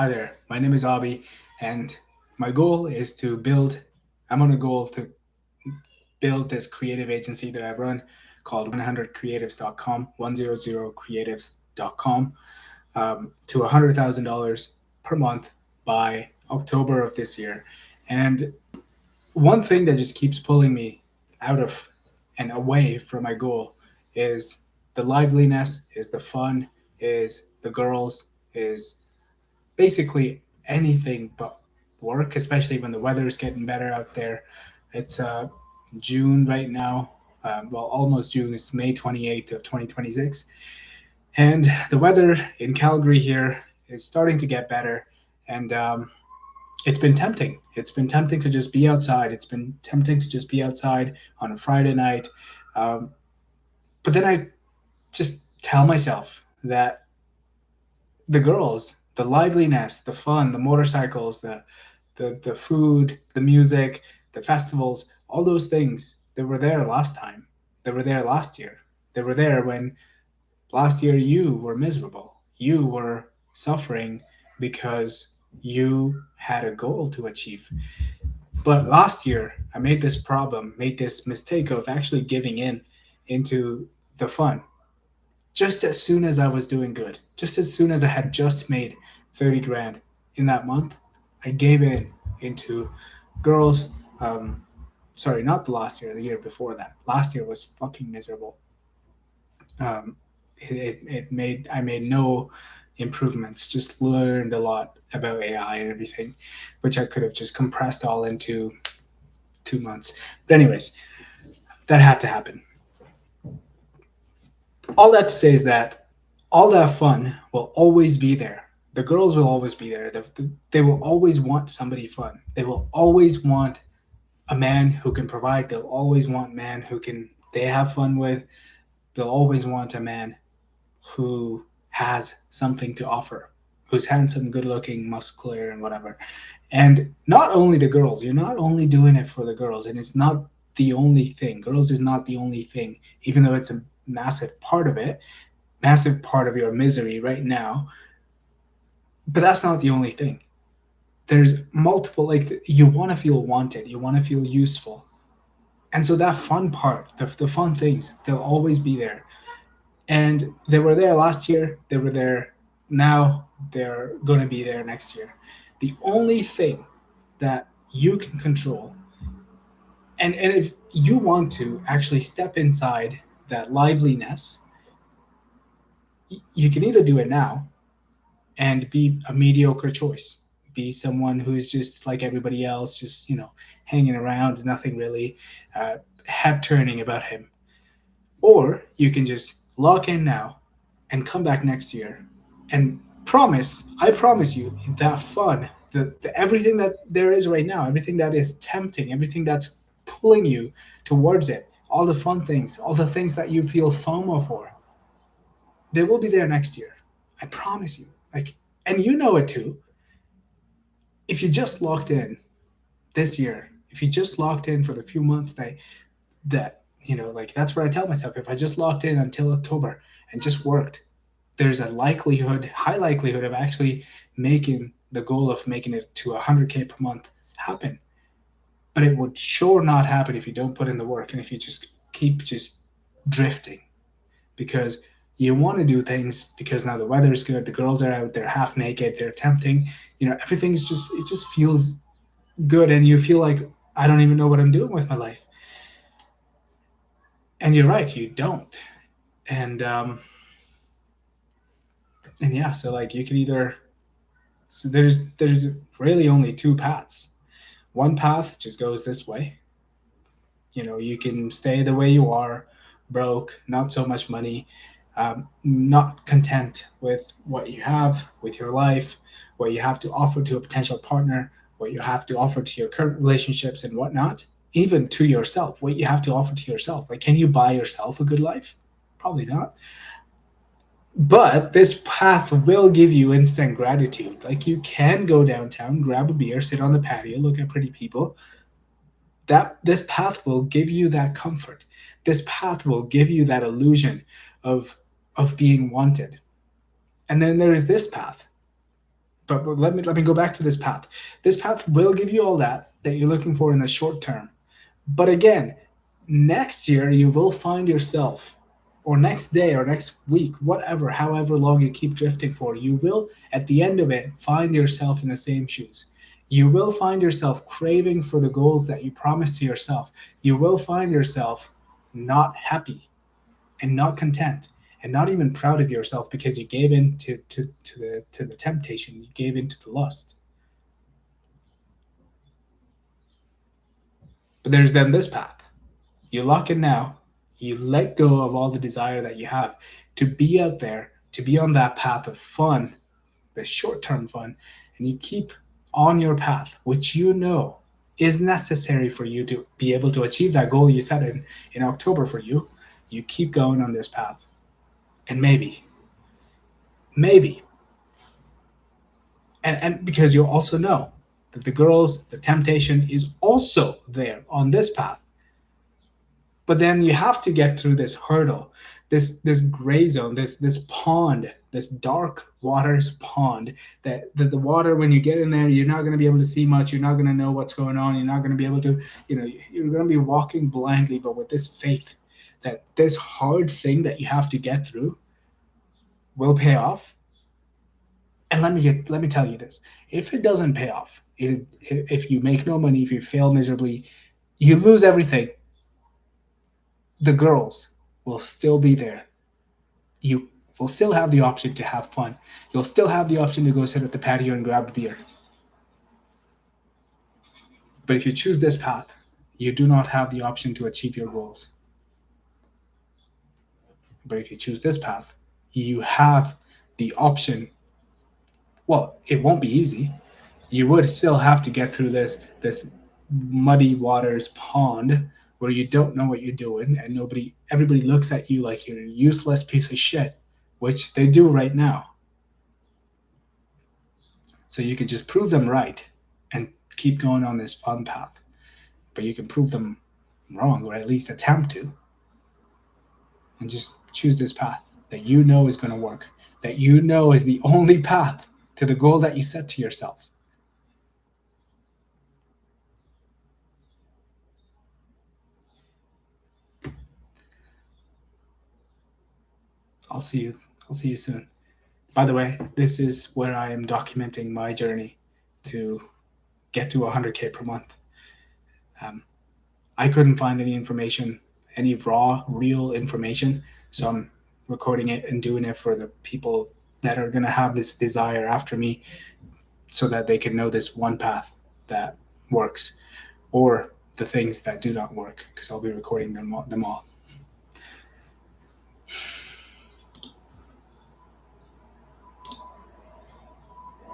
Hi there, my name is Abby, and my goal is to build. I'm on a goal to build this creative agency that I run called 100creatives.com, 100creatives.com, to $100,000 per month by October of this year. And one thing that just keeps pulling me out of and away from my goal is the liveliness, is the fun, is the girls, is basically anything but work, especially when the weather is getting better out there. It's June right now. Well, almost June. It's May 28th of 2026. And the weather in Calgary here is starting to get better. And it's been tempting. It's been tempting to just be outside. It's been tempting to just be outside on a Friday night. Um, but then I just tell myself that the girls, the liveliness, the fun, the motorcycles, the food, the music, the festivals, all those things that were there last time. They were there last year. They were there when last year you were miserable. You were suffering because you had a goal to achieve. But last year I made this mistake of actually giving in into the fun just as soon as I was doing good, just as soon as I had just made 30 grand in that month, I gave in into girls. Sorry, not the last year, the year before that. Last year was fucking miserable. Um, I made no improvements, just learned a lot about AI and everything, which I could have just compressed all into 2 months. But, anyways, that had to happen. All that to say is that all that fun will always be there. The girls will always be there. They will always want somebody fun. They will always want a man who can provide. They'll always want a man who can they have fun with. They'll always want a man who has something to offer, who's handsome, good looking, muscular, and whatever. And not only the girls, you're not only doing it for the girls, and it's not the only thing. Girls is not the only thing, even though it's a massive part of it, massive part of your misery right now. But that's not the only thing. There's multiple, like, you want to feel wanted, you want to feel useful. And so that fun part, the fun things, they'll always be there. And they were there last year, they were there now, they're going to be there next year. The only thing that you can control, and if you want to actually step inside that liveliness, you can either do it now and be a mediocre choice. Be someone who's just like everybody else, just, hanging around, nothing really head turning about him. Or you can just lock in now and come back next year and I promise you, that fun, everything that there is right now, everything that is tempting, everything that's pulling you towards it, all the fun things, all the things that you feel FOMO for, they will be there next year. I promise you. Like, and you know it too. If you just locked in this year, if you just locked in for the few months like that's where I tell myself, if I just locked in until October and just worked, there's a high likelihood of actually making the goal of making it to 100K per month happen. But it would sure not happen if you don't put in the work and if you just keep just drifting, because you want to do things because now the weather's good, the girls are out, they're half naked, they're tempting, everything's just it just feels good, and you feel like, I don't even know what I'm doing with my life. And you're right, you don't. And yeah, so like you can either so there's really only two paths. One path just goes this way. You can stay the way you are, broke, not so much money, not content with what you have, with your life, what you have to offer to a potential partner, what you have to offer to your current relationships and whatnot, even to yourself, what you have to offer to yourself. Like, can you buy yourself a good life? Probably not. But this path will give you instant gratitude. Like, you can go downtown, grab a beer, sit on the patio, look at pretty people. That this path will give you that comfort. This path will give you that illusion of being wanted. And then there is this path. but let me go back to this path. This path will give you all that you're looking for in the short term. But again, next year you will find yourself, or next day or next week, whatever, however long you keep drifting for, you will at the end of it find yourself in the same shoes. You will find yourself craving for the goals that you promised to yourself. You will find yourself not happy and not content and not even proud of yourself because you gave in to the temptation, you gave in to the lust. But there's then this path. You lock in now, you let go of all the desire that you have to be out there, to be on that path of fun, the short term fun, and you keep on your path, which you know is necessary for you to be able to achieve that goal you set in October for you. You keep going on this path. And maybe, and because you also know that the temptation is also there on this path. But then you have to get through this hurdle, this gray zone, this pond, this dark waters pond, that the water, when you get in there, you're not going to be able to see much. You're not going to know what's going on. You're not going to be able to, you're going to be walking blindly, but with this faith that this hard thing that you have to get through will pay off. And let me tell you this: if it doesn't pay off, if you make no money, if you fail miserably, you lose everything. The girls will still be there. You will still have the option to have fun. You'll still have the option to go sit at the patio and grab a beer. But if you choose this path, you do not have the option to achieve your goals. But if you choose this path, you have the option. Well, it won't be easy. You would still have to get through this muddy waters pond where you don't know what you're doing and everybody looks at you like you're a useless piece of shit, which they do right now. So you can just prove them right and keep going on this fun path. But you can prove them wrong, or at least attempt to, and just choose this path that you know is going to work, that you know is the only path to the goal that you set to yourself. I'll see you soon. By the way, this is where I am documenting my journey to get to 100K per month. I couldn't find any information, any raw, real information. So I'm recording it and doing it for the people that are going to have this desire after me, so that they can know this one path that works, or the things that do not work, because I'll be recording them all.